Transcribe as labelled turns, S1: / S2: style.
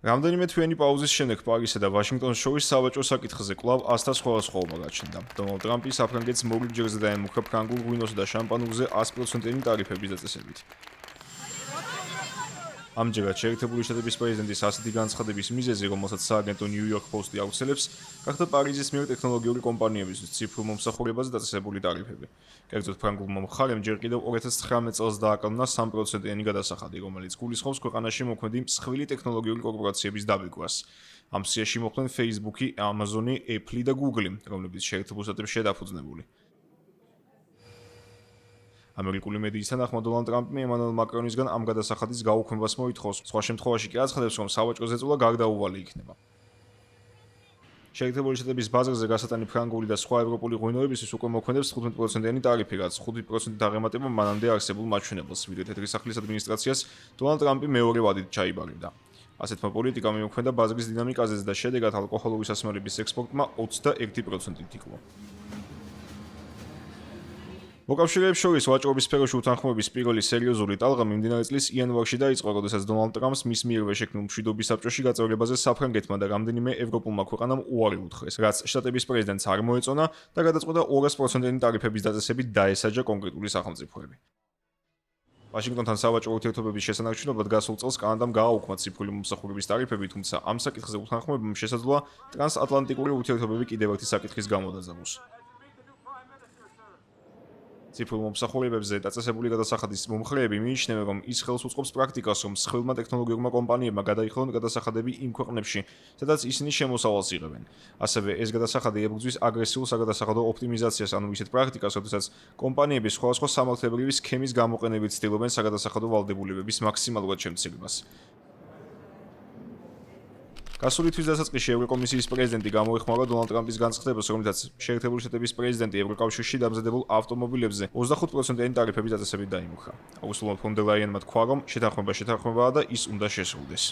S1: რამდენიმე თვიანი პაუზის შემდეგ პარიზსა და ვაშინგტონს შორის სავაჭრო საკითხზე კვლავ ასთა სხვადასხვაობა გაჩნდა. დონალდ ტრამპი საფრანგეთს მოგლ ჯერზე დაემუქრა ფრანგულ ღვინოსა და შამპანურზე 100%-იანი ტარიფების დაწესებით. ამჯერად შეერთებული შტატების პრეზიდენტის ასეთი განცხადების მიზეზი, რომელსაც სააგენტო New York Post-ი აუცილებს, გახდა პარიზის მიერ ტექნოლოგიური კომპანიებისთვის ციფრულ მომსახურებაზე დაწესებული ტარიფები. კერძოდ, ფრანგულმა მხარემ ჯერ კიდევ 2019 წელს დააკმაყოფილა 3%-იანი გადასახადი, რომელიც გულისხმობს ქვეყანაში მოქმედი მსხვილი ტექნოლოგიური კორპორაციების დაბეგვას. ამ სიაში მოხვდნენ Facebook-ი, Amazon-ი, Apple-ი და Google-ი, რომლებიც შეერთებულ შტატებში დაფუძნებული. ამერიკული მედიის თანახმად დონალდ ტრამპი ემანუელ მაკრონისგან ამ გადასახადის გაუქმებას მოითხოვს. სხვა შემთხვევაში კი აცხადებს, რომ სავაჭრო ზეწოლა გარდაუვალი იქნება. შეერთებული შტატების ბაზარზე გასატანი ფრანგული და სხვა ევროპული ღვინოებისთვის უკვე მოქმედებს 15%-იანი ტარიფი, რაც 5% აღემატება მანამდე არსებულ მაჩვენებელს. ვიდრე თეთრი სახლის ადმინისტრაციას დონალდ ტრამპი მეორე ვადით ჩაიბარებდა. ასეთმა პოლიტიკამ იმოქმედა ბაზრის დინამიკაზეც და შედეგად ალკოჰოლური სასმელების ექსპორტმა 21%-ით იკლო. მოკავშირეებს შორის ვაჭრობის სფეროში უთანხმოების პირველი სერიოზული ტალღა მიმდინარე წლის იანვარში დაიწყო, როდესაც დონალდ ტრამპს მის მიერვე შექმნილ მშვიდობის საბჭოში გაწევრებაზე საფრანგეთმა და რამდენიმე ევროპულმა ქვეყანამ უარი უთხრეს, რაც შტატების პრეზიდენტს არ მოეწონა და გადაწყვეტა 200%-იანი ტარიფების დაწესებით დაესაჯა კონკრეტული სახელმწიფოები. ვაშინგტონთან სავაჭრო ურთიერთობების შესანარჩუნებლად გასულ წელს კანადამ გააუქმა ციფრული მომსახურების ტარიფები, თუმცა ამ საკითხზე უთანხმოებამ შესაძლოა ტრანსატლანტიკური ურთიერთობები კიდევ ერთი საკითხის გამო დაძაბოს. ციფრულ მომსახურებებზე დაწესებული გადასახადის მომხრეები მიიჩნევენ, რომ ის ხელს უწყობს პრაქტიკას, რომ მსხვილმა ტექნოლოგიურმა კომპანიებმა გადაიხადონ გადასახადები იმ ქვეყნებში, სადაც ისინი შემოსავალს იღებენ. ასევე ეს გადასახადი ებრძვის აგრესიულ საგადასახადო ოპტიმიზაციას, ანუ ისეთ პრაქტიკას, როდესაც კომპანიები სხვადასხვა სამართლებრივი სქემის გამოყენებით ცდილობენ საგადასახადო ვალდებულებების მაქსიმალურად შემცირებას. გასული თვის დასაწყისში ევროკომისიის პრეზიდენტი გამოეხმაურა დონალდ ტრამპის განცხადებას, რომლითაც შეერთებული შტატების პრეზიდენტი ევროკავშირში დამზადებულ ავტომობილებზე 25%-იანი ტარიფების დაწესებით დაიმუქრა. აუგუსტო ფონ დერ ლაიენმა თქვა, რომ შეთანხმებაა და ის უნდა შესრულდეს.